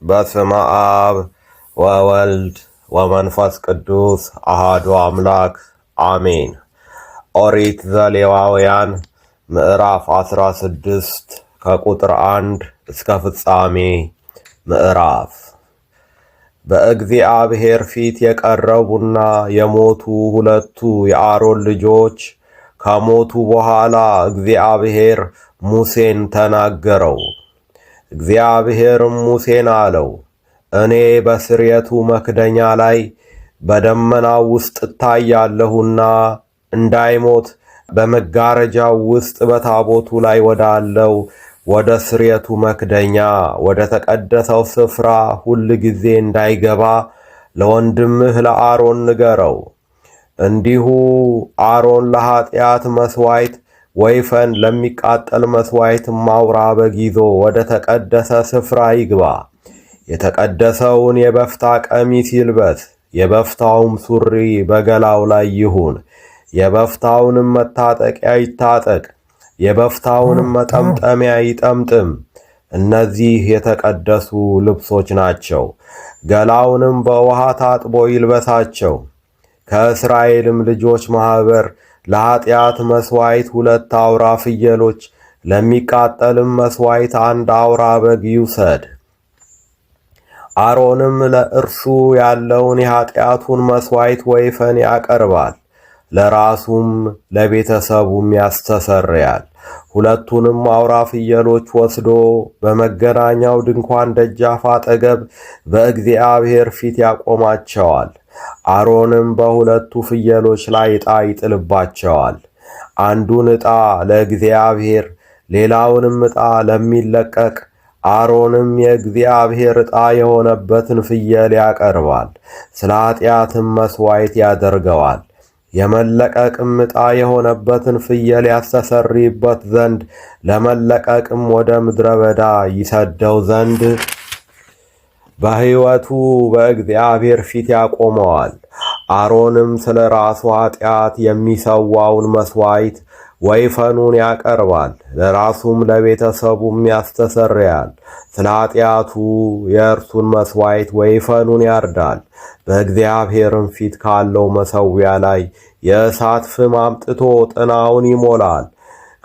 በስመ አብ ወወልድ ወመንፈስ ቅዱስ አሃዱ አምላክ አሜን። ኦሪት ዘሌዋውያን ምዕራፍ 16 ከቁጥር 1 እስከ ፍጻሜ ምዕራፍ። በእግዚአብሔር ፊት የቀረቡና የሞቱ ሁለቱ የአሮን ልጆች ከሞቱ በኋላ እግዚአብሔር ሙሴን ተናገረው። እግዚአብሔርም ሙሴን አለው፣ እኔ በስርየቱ መክደኛ ላይ በደመናው ውስጥ እታያለሁና እንዳይሞት በመጋረጃው ውስጥ በታቦቱ ላይ ወዳለው ወደ ስርየቱ መክደኛ ወደ ተቀደሰው ስፍራ ሁል ጊዜ እንዳይገባ ለወንድምህ ለአሮን ንገረው። እንዲሁ አሮን ለኃጢአት መሥዋዕት ወይፈን ለሚቃጠል መሥዋዕት አውራ በግ ይዞ ወደ ተቀደሰ ስፍራ ይግባ። የተቀደሰውን የበፍታ ቀሚስ ይልበስ፣ የበፍታውም ሱሪ በገላው ላይ ይሁን። የበፍታውንም መታጠቂያ ይታጠቅ፣ የበፍታውንም መጠምጠሚያ ይጠምጥም። እነዚህ የተቀደሱ ልብሶች ናቸው። ገላውንም በውሃ ታጥቦ ይልበሳቸው። ከእስራኤልም ልጆች ማኅበር ለኃጢአት መሥዋዕት 2 አውራ ፍየሎች፣ ለሚቃጠልም መሥዋዕት 1 አውራ በግ ይውሰድ። አሮንም ለእርሱ ያለውን የኃጢአቱን መሥዋዕት ወይፈን ያቀርባል፣ ለራሱም ለቤተሰቡም ያስተሰርያል። 2ቱንም አውራ ፍየሎች ወስዶ በመገናኛው ድንኳን ደጃፍ አጠገብ በእግዚአብሔር ፊት ያቆማቸዋል። አሮንም በ2ቱ ፍየሎች ላይ ዕጣ ይጥልባቸዋል። አንዱን ዕጣ ለእግዚአብሔር፣ ሌላውንም ዕጣ ለሚለቀቅ። አሮንም የእግዚአብሔር ዕጣ የሆነበትን ፍየል ያቀርባል፣ ስለ ኃጢአትም መሥዋዕት ያደርገዋል። የመለቀቅም ዕጣ የሆነበትን ፍየል ያስተሰርይበት ዘንድ ለመለቀቅም ወደ ምድረ በዳ ይሰደው ዘንድ በሕይወቱ በእግዚአብሔር ፊት ያቆመዋል። አሮንም ስለ ራሱ ኃጢአት የሚሰዋውን መሥዋዕት ወይፈኑን ያቀርባል፣ ለራሱም ለቤተሰቡም ያስተሰርያል። ስለ ኃጢአቱ የእርሱን መሥዋዕት ወይፈኑን ያርዳል። በእግዚአብሔርም ፊት ካለው መሠዊያ ላይ የእሳት ፍም አምጥቶ ጥናውን ይሞላል።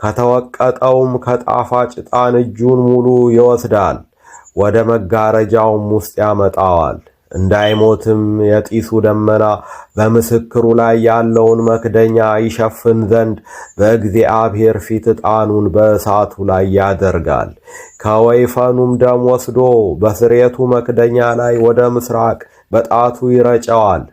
ከተወቀጠውም ከጣፋጭ ዕጣን እጁን ሙሉ ይወስዳል፣ ወደ መጋረጃውም ውስጥ ያመጣዋል። እንዳይሞትም የጢሱ ደመና በምስክሩ ላይ ያለውን መክደኛ ይሸፍን ዘንድ በእግዚአብሔር ፊት ዕጣኑን በእሳቱ ላይ ያደርጋል። ከወይፈኑም ደም ወስዶ በስርየቱ መክደኛ ላይ ወደ ምሥራቅ በጣቱ ይረጨዋል።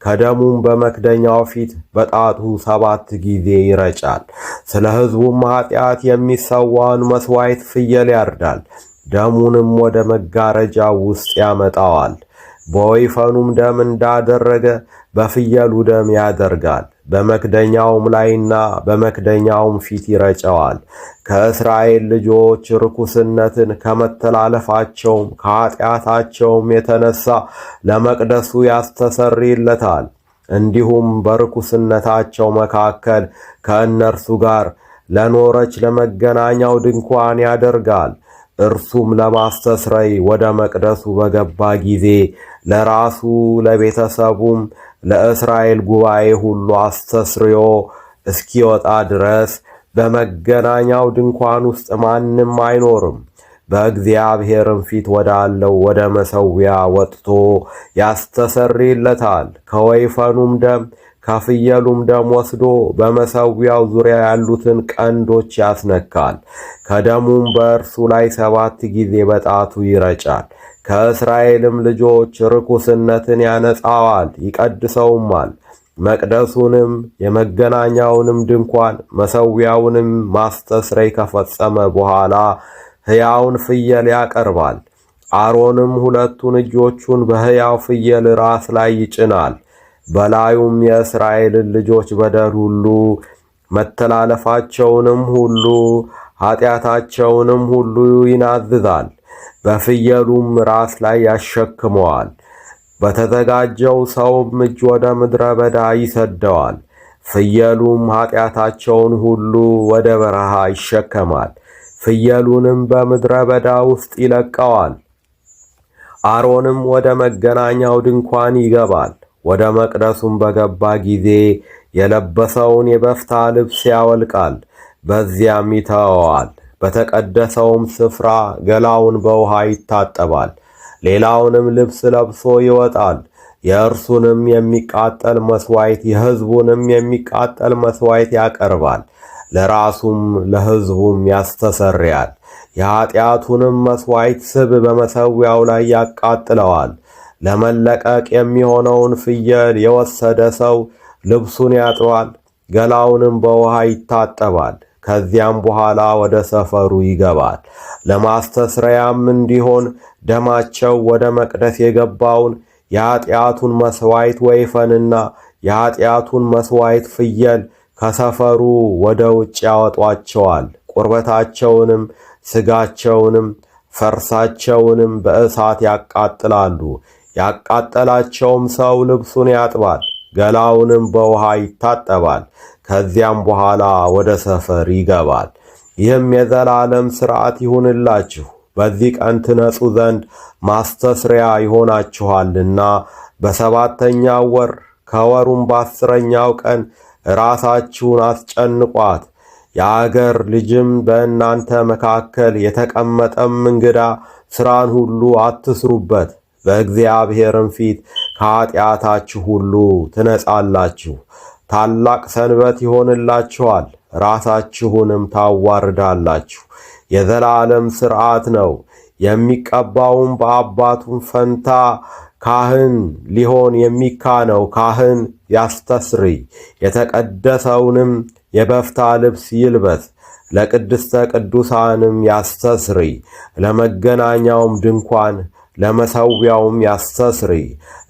ከደሙም በመክደኛው ፊት በጣቱ 7 ጊዜ ይረጫል። ስለ ሕዝቡም ኃጢአት የሚሰዋውን መሥዋዕት ፍየል ያርዳል። ደሙንም ወደ መጋረጃው ውስጥ ያመጣዋል። በወይፈኑም ደም እንዳደረገ በፍየሉ ደም ያደርጋል። በመክደኛውም ላይና በመክደኛውም ፊት ይረጨዋል። ከእስራኤል ልጆች ርኩስነትን ከመተላለፋቸውም ከኃጢአታቸውም የተነሳ ለመቅደሱ ያስተሰርይለታል። እንዲሁም በርኩስነታቸው መካከል ከእነርሱ ጋር ለኖረች ለመገናኛው ድንኳን ያደርጋል። እርሱም ለማስተስረይ ወደ መቅደሱ በገባ ጊዜ ለራሱ ለቤተሰቡም ለእስራኤል ጉባኤ ሁሉ አስተስርዮ እስኪወጣ ድረስ በመገናኛው ድንኳን ውስጥ ማንም አይኖርም። በእግዚአብሔርም ፊት ወዳለው ወደ መሠዊያ ወጥቶ ያስተሰርይለታል። ከወይፈኑም ደም ከፍየሉም ደም ወስዶ በመሠዊያው ዙሪያ ያሉትን ቀንዶች ያስነካል። ከደሙም በእርሱ ላይ 7 ጊዜ በጣቱ ይረጫል። ከእስራኤልም ልጆች ርኩስነትን ያነጻዋል፣ ይቀድሰውማል። መቅደሱንም የመገናኛውንም ድንኳን መሠዊያውንም ማስተስረይ ከፈጸመ በኋላ ሕያውን ፍየል ያቀርባል። አሮንም 2ቱን እጆቹን በሕያው ፍየል ራስ ላይ ይጭናል። በላዩም የእስራኤልን ልጆች በደል ሁሉ መተላለፋቸውንም ሁሉ ኃጢአታቸውንም ሁሉ ይናዝዛል። በፍየሉም ራስ ላይ ያሸክመዋል። በተዘጋጀው ሰውም እጅ ወደ ምድረ በዳ ይሰደዋል። ፍየሉም ኃጢአታቸውን ሁሉ ወደ በረሃ ይሸከማል። ፍየሉንም በምድረ በዳ ውስጥ ይለቀዋል። አሮንም ወደ መገናኛው ድንኳን ይገባል። ወደ መቅደሱም በገባ ጊዜ የለበሰውን የበፍታ ልብስ ያወልቃል፣ በዚያም ይተወዋል። በተቀደሰውም ስፍራ ገላውን በውሃ ይታጠባል። ሌላውንም ልብስ ለብሶ ይወጣል። የእርሱንም የሚቃጠል መሥዋዕት የሕዝቡንም የሚቃጠል መሥዋዕት ያቀርባል። ለራሱም ለሕዝቡም ያስተሰርያል። የኀጢአቱንም መሥዋዕት ስብ በመሠዊያው ላይ ያቃጥለዋል። ለመለቀቅ የሚሆነውን ፍየል የወሰደ ሰው ልብሱን ያጥባል፣ ገላውንም በውሃ ይታጠባል። ከዚያም በኋላ ወደ ሰፈሩ ይገባል። ለማስተስረያም እንዲሆን ደማቸው ወደ መቅደስ የገባውን የኀጢአቱን መሥዋዕት ወይፈንና የኀጢአቱን መሥዋዕት ፍየል ከሰፈሩ ወደ ውጭ ያወጧቸዋል። ቁርበታቸውንም ሥጋቸውንም ፈርሳቸውንም በእሳት ያቃጥላሉ። ያቃጠላቸውም ሰው ልብሱን ያጥባል፣ ገላውንም በውሃ ይታጠባል። ከዚያም በኋላ ወደ ሰፈር ይገባል። ይህም የዘላለም ሥርዓት ይሁንላችሁ፣ በዚህ ቀን ትነጹ ዘንድ ማስተስሪያ ይሆናችኋልና። በሰባተኛው ወር ከወሩም በ10ኛው ቀን ራሳችሁን አስጨንቋት። የአገር ልጅም በእናንተ መካከል የተቀመጠም እንግዳ ሥራን ሁሉ አትስሩበት። በእግዚአብሔርም ፊት ከኀጢአታችሁ ሁሉ ትነጻላችሁ። ታላቅ ሰንበት ይሆንላችኋል፣ ራሳችሁንም ታዋርዳላችሁ። የዘላለም ሥርዓት ነው። የሚቀባውም በአባቱም ፈንታ ካህን ሊሆን የሚካነው ካህን ያስተስርይ። የተቀደሰውንም የበፍታ ልብስ ይልበስ፣ ለቅድስተ ቅዱሳንም ያስተስርይ። ለመገናኛውም ድንኳን ለመሠዊያውም ያስተስርይ።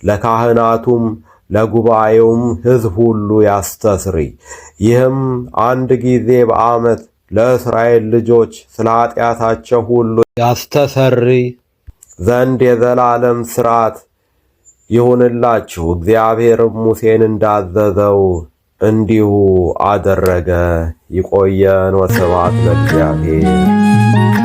ለካህናቱም ለጉባኤውም ሕዝብ ሁሉ ያስተስርይ። ይህም አንድ ጊዜ በዓመት ለእስራኤል ልጆች ስለ ኀጢአታቸው ሁሉ ያስተሰርይ ዘንድ የዘላለም ሥርዓት ይሁንላችሁ። እግዚአብሔርም ሙሴን እንዳዘዘው እንዲሁ አደረገ። ይቆየን። ወስብሐት ለእግዚአብሔር።